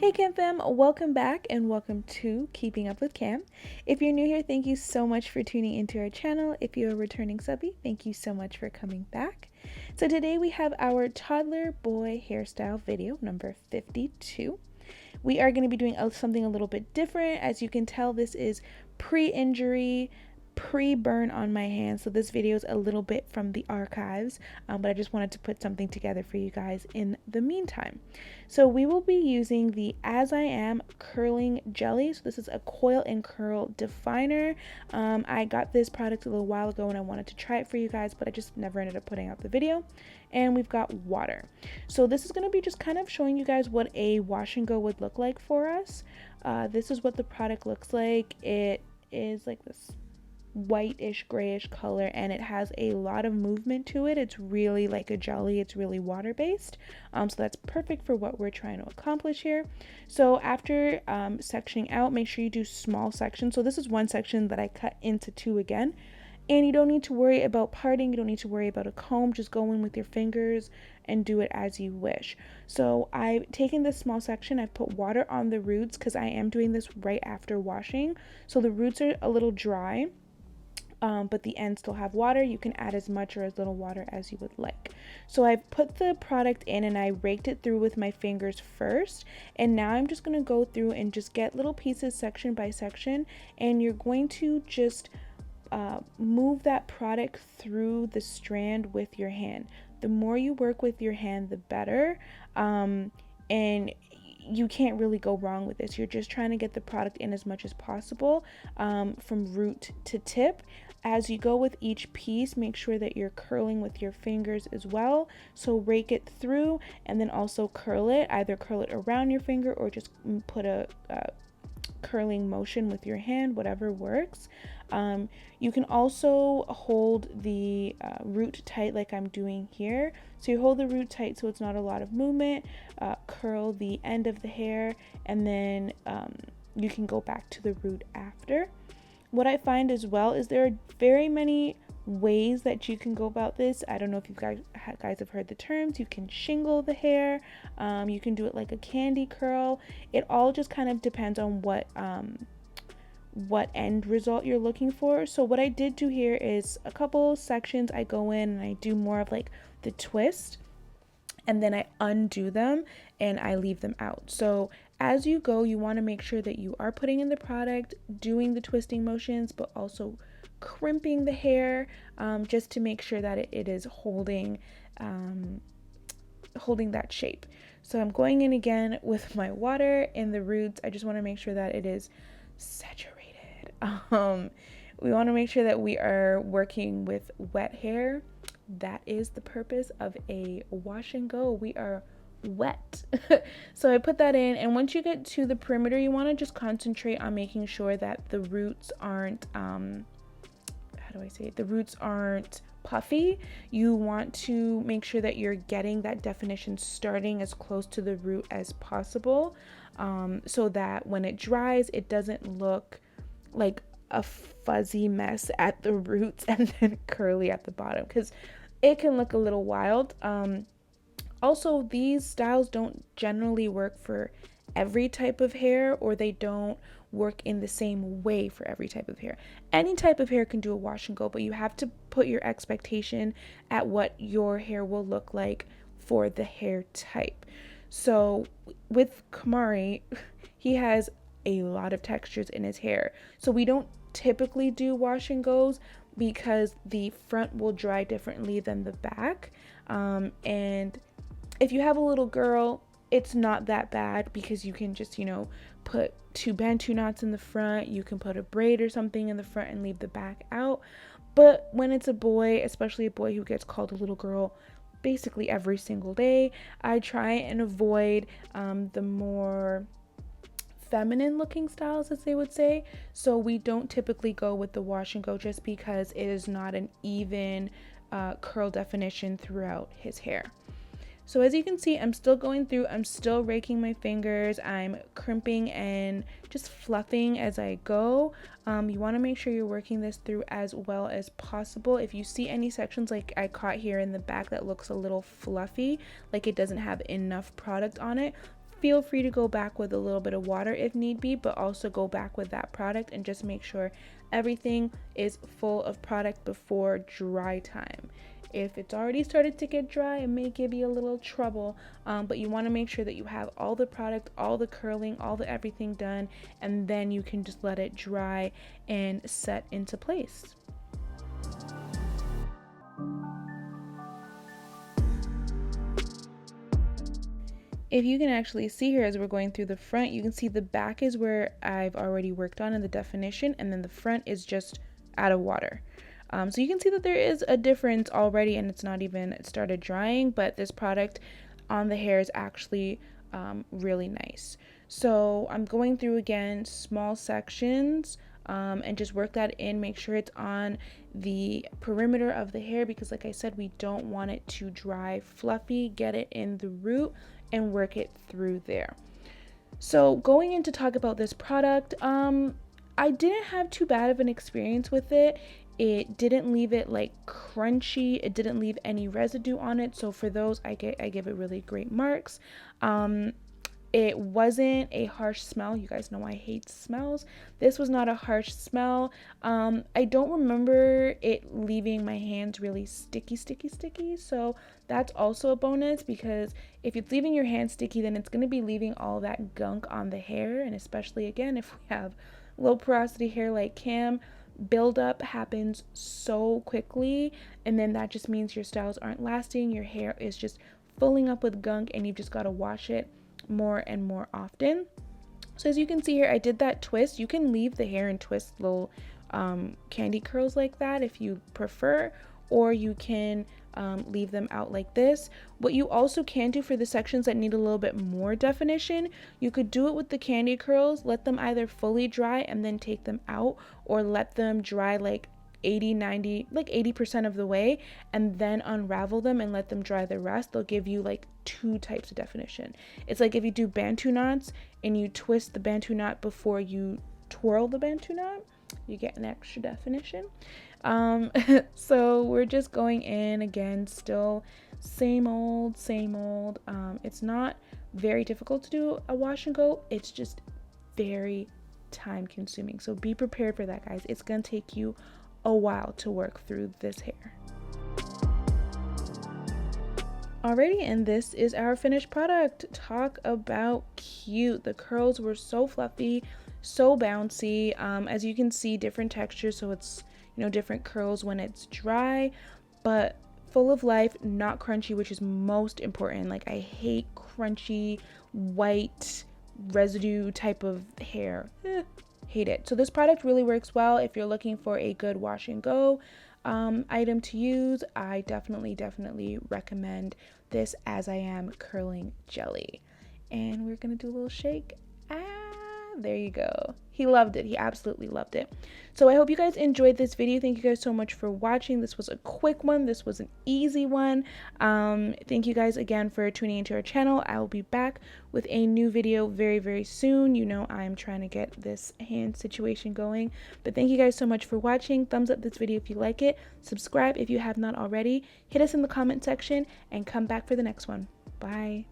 Hey Cam fam, welcome back and welcome to Keeping Up with Cam. If you're new here, thank you so much for tuning into our channel. If you're a returning subby, thank you so much for coming back. So today we have our toddler boy hairstyle video number 52. We are going to be doing something a little bit different. As you can tell, this is pre-injury, pre-burn on my hands, so this video is a little bit from the archives, but I just wanted to put something together for you guys in the meantime. So we will be using the As I Am curling jelly. So this is a coil and curl definer. I got this product a little while ago and I wanted to try it for you guys, but I just never ended up putting out the video. And we've got water. So this is going to be just kind of showing you guys what a wash and go would look like for us. This is what the product looks like. It is like this whitish grayish color and it has a lot of movement to it. It's really like a jelly. It's really water based, so that's perfect for what we're trying to accomplish here. So after sectioning out, make sure you do small sections. So this is one section that I cut into two again, and you don't need to worry about parting. You don't need to worry about a comb. Just go in with your fingers and do it as you wish. So I've taken this small section, I've put water on the roots because I am doing this right after washing, so the roots are a little dry, but the ends still have water. You can add as much or as little water as you would like. So I've put the product in and I raked it through with my fingers first, and now I'm just going to go through and just get little pieces section by section, and you're going to just move that product through the strand with your hand. The more you work with your hand, the better, and you can't really go wrong with this. You're just trying to get the product in as much as possible, from root to tip. As you go with each piece, make sure that you're curling with your fingers as well. So rake it through and then also curl it. Either curl it around your finger or just put a curling motion with your hand, whatever works. You can also hold the root tight like I'm doing here. So you hold the root tight so it's not a lot of movement, curl the end of the hair, and then you can go back to the root after. What I find as well is there are very many ways that you can go about this. I don't know if you guys have heard the terms. You can shingle the hair, you can do it like a candy curl. It all just kind of depends on what end result you're looking for. So what I did do here is a couple sections I go in and I do more of like the twist, and then I undo them and I leave them out. So as you go, you want to make sure that you are putting in the product, doing the twisting motions, but also crimping the hair, just to make sure that it is holding that shape. So I'm going in again with my water in the roots. I just want to make sure that it is saturated. We want to make sure that we are working with wet hair. That is the purpose of a wash and go. We are wet. So I put that in, and once you get to the perimeter, you want to just concentrate on making sure that the roots aren't the roots aren't puffy. You want to make sure that you're getting that definition starting as close to the root as possible, so that when it dries, it doesn't look like a fuzzy mess at the roots and then curly at the bottom, because it can look a little wild. Also, these styles don't generally work for every type of hair, or they don't work in the same way for every type of hair. Any type of hair can do a wash and go, but you have to put your expectation at what your hair will look like for the hair type. So with Kamari, he has a lot of textures in his hair, so we don't typically do wash and goes because the front will dry differently than the back, and if you have a little girl, it's not that bad because you can just, put 2 bantu knots in the front. You can put a braid or something in the front and leave the back out. But when it's a boy, especially a boy who gets called a little girl basically every single day, I try and avoid the more feminine looking styles, as they would say. So we don't typically go with the wash and go just because it is not an even curl definition throughout his hair. So as you can see, I'm still going through, I'm still raking my fingers, I'm crimping and just fluffing as I go. You want to make sure you're working this through as well as possible. If you see any sections like I caught here in the back that looks a little fluffy, like it doesn't have enough product on it, feel free to go back with a little bit of water if need be, but also go back with that product and just make sure everything is full of product before dry time. If it's already started to get dry, it may give you a little trouble, but you want to make sure that you have all the product, all the curling, all the everything done, and then you can just let it dry and set into place. If you can actually see here as we're going through the front, you can see the back is where I've already worked on in the definition, and then the front is just out of water. So you can see that there is a difference already, and it's not even started drying, but this product on the hair is actually really nice. So I'm going through again small sections and just work that in, make sure it's on the perimeter of the hair, because like I said, we don't want it to dry fluffy. Get it in the root and work it through there. So going in to talk about this product, I didn't have too bad of an experience with it. It didn't leave it like crunchy. It didn't leave any residue on it. So for those, I give it really great marks. It wasn't a harsh smell. You guys know I hate smells. This was not a harsh smell. I don't remember it leaving my hands really sticky. So that's also a bonus, because if it's leaving your hands sticky, then it's going to be leaving all that gunk on the hair. And especially again, if we have low porosity hair like Cam, buildup happens so quickly, and then that just means your styles aren't lasting. Your hair is just filling up with gunk, and you've just got to wash it more and more often. So as you can see here, I did that twist. You can leave the hair and twist little candy curls like that if you prefer, or you can leave them out like this. What you also can do for the sections that need a little bit more definition, you could do it with the candy curls, let them either fully dry and then take them out, or let them dry like 80% of the way and then unravel them and let them dry the rest. They'll give you like two types of definition. It's like if you do bantu knots and you twist the bantu knot before you twirl the bantu knot, you get an extra definition. So we're just going in again, still same old. It's not very difficult to do a wash and go. It's just very time consuming. So be prepared for that, guys. It's gonna take you a while to work through this hair. Alrighty, and this is our finished product. Talk about cute. The curls were so fluffy, so bouncy. As you can see, different textures, so it's, you know, different curls when it's dry, but full of life, not crunchy, which is most important. Like, I hate crunchy white residue type of hair. Hate it. So this product really works well if you're looking for a good wash and go item to use. I definitely recommend this, as I am curling jelly. And we're gonna do a little shake. There you go. He loved it. He absolutely loved it. So I hope you guys enjoyed this video. Thank you guys so much for watching. This was a quick one. This was an easy one. Thank you guys again for tuning into our channel. I will be back with a new video very soon. You know, I'm trying to get this hand situation going. But thank you guys so much for watching. Thumbs up this video if you like it. Subscribe if you have not already. Hit us in the comment section and come back for the next one. Bye.